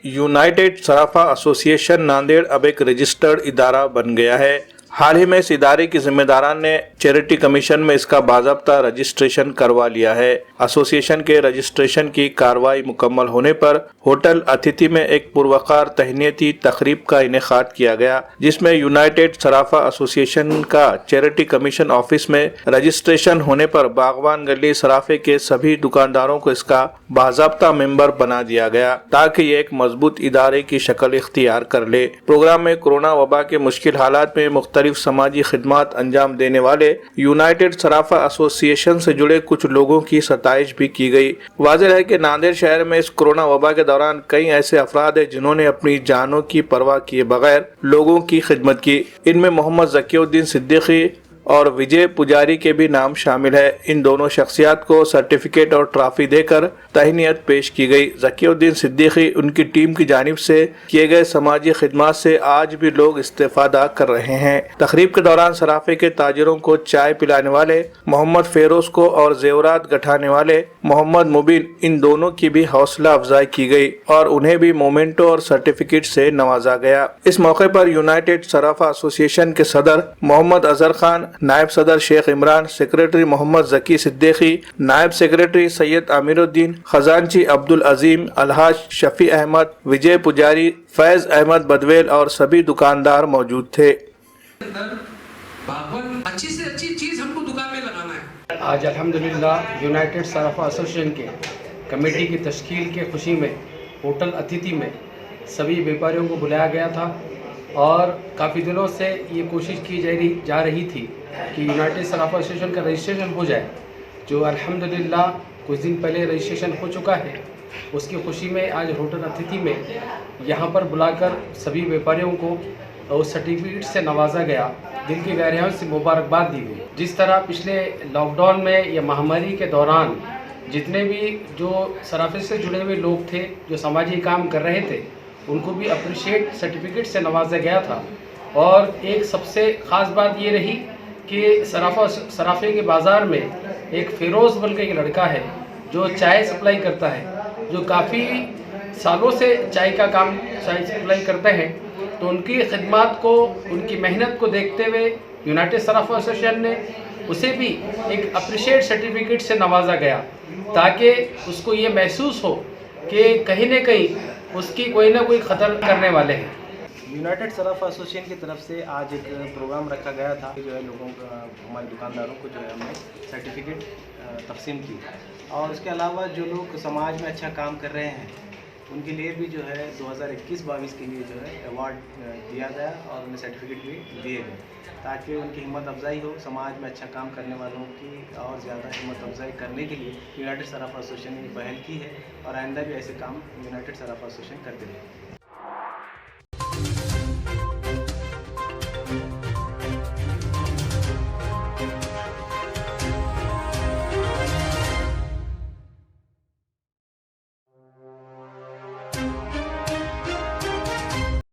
United सराफा association Nanded अब एक registered इदारा बन गया है। हाल ही में इस इदारे की जिम्मेदारान ने चैरिटी कमीशन में इसका बाज़ाब्ता रजिस्ट्रेशन करवा लिया है। एसोसिएशन के रजिस्ट्रेशन की कार्रवाई मुकम्मल होने पर होटल अतिथि में एक पुरवकार तहनीती तकरीब का इनेकाद किया गया, जिसमें यूनाइटेड सराफा एसोसिएशन का चैरिटी कमीशन ऑफिस में रजिस्ट्रेशन होने पर बागवान गली सराफे के सभी दुकानदारों को इसका बाज़ाब्ता मेंबर बना दिया गया, ताकि ये एक मजबूत इदारे की शक्ल इख्तियार कर ले। प्रोग्राम में कोरोना वबा के मुश्किल हालात में मुख्तलिफ समाजी खिदमात अंजाम देने वाले यूनाइटेड सराफा एसोसिएशन से जुड़े कुछ लोगों की सताइश भी की गई। वाज़ेह है कि नांदेड़ शहर में इस कोरोना वबा के दौरान कई ऐसे अफराद हैं जिन्होंने अपनी जानों की परवाह किए बगैर लोगों की खिदमत की। इनमें मोहम्मद ज़कीउद्दीन सिद्दीकी और विजय पुजारी के भी नाम शामिल है। इन दोनों शख्सियात को सर्टिफिकेट और ट्रॉफी देकर तहनीत पेश की गई। ज़कीउद्दीन सिद्दीकी उनकी टीम की जानिब से किए गए समाजी खिदमात से आज भी लोग इस्तेफादा कर रहे हैं। तकरीब के दौरान सराफे के ताजिरों को चाय पिलाने वाले मोहम्मद फेरोज को और जेवरात गठाने वाले मोहम्मद मुबीन, इन दोनों की भी हौसला अफजाई की गई और उन्हें भी मोमेंटो और सर्टिफिकेट से नवाजा गया। इस मौके पर यूनाइटेड सराफा एसोसिएशन के सदर मोहम्मद अजहर खान, नायब सदर शेख इमरान, सेक्रेटरी मोहम्मद जकी सिद्दीकी, नायब सेक्रेटरी सैयद आमिरुद्दीन, खजांची अब्दुल अजीम, अलहाज शफी अहमद, विजय पुजारी, फैज अहमद बदवेल और सभी दुकानदार मौजूद थे। अच्छी से अच्छी चीज हमको दुकान में लगाना है। आज अल्हम्दुलिल्लाह यूनाइटेड सराफा एसोसिएशन के कमेटी की तश्कील के खुशी में होटल अतिथि में सभी व्यापारियों को बुलाया गया था और काफ़ी दिनों से ये कोशिश की जा रही थी कि यूनाइटेड सराफा एसोसिएशन का रजिस्ट्रेशन हो जाए, जो अल्हम्दुलिल्लाह कुछ दिन पहले रजिस्ट्रेशन हो चुका है। उसकी खुशी में आज होटल अतिथि में यहाँ पर बुलाकर सभी व्यापारियों को उस सर्टिफिकेट से नवाजा गया, दिल की गहराइयों से मुबारकबाद दी गई। जिस तरह पिछले लॉकडाउन में या महामारी के दौरान जितने भी जो सराफे से जुड़े हुए लोग थे, जो समाजी काम कर रहे थे, उनको भी अप्रिशिएट सर्टिफिकेट से नवाजा गया था। और एक सबसे ख़ास बात ये रही कि सराफे के बाज़ार में एक फ़िरोज़ बन के एक लड़का है जो चाय सप्लाई करता है, जो काफ़ी सालों से चाय सप्लाई करते हैं। तो उनकी खिदमत को, उनकी मेहनत को देखते हुए यूनाइटेड सराफा एसोसिएशन ने उसे भी एक अप्रिशिएट सर्टिफिकेट से नवाजा गया, ताकि उसको ये महसूस हो कि कहीं न कहीं उसकी कोई ना कोई ख़तर करने वाले हैं। यूनाइटेड सराफा एसोसिएशन की तरफ से आज एक प्रोग्राम रखा गया था, जो है लोगों का, हमारे दुकानदारों को जो है हमने सर्टिफिकेट तकसीम की। और उसके अलावा जो लोग समाज में अच्छा काम कर रहे हैं उनके लिए भी जो है 2021-22 के लिए जो है अवार्ड दिया गया और उन्हें सर्टिफिकेट भी दिए गए, ताकि उनकी हिम्मत अफजाई हो। समाज में अच्छा काम करने वालों की और ज़्यादा हिम्मत अफजाई करने के लिए यूनाइटेड सराफा एसोसिएशन ने पहल की है और आइंदा भी ऐसे काम यूनाइटेड सराफा एसोसिएशन करते रहें।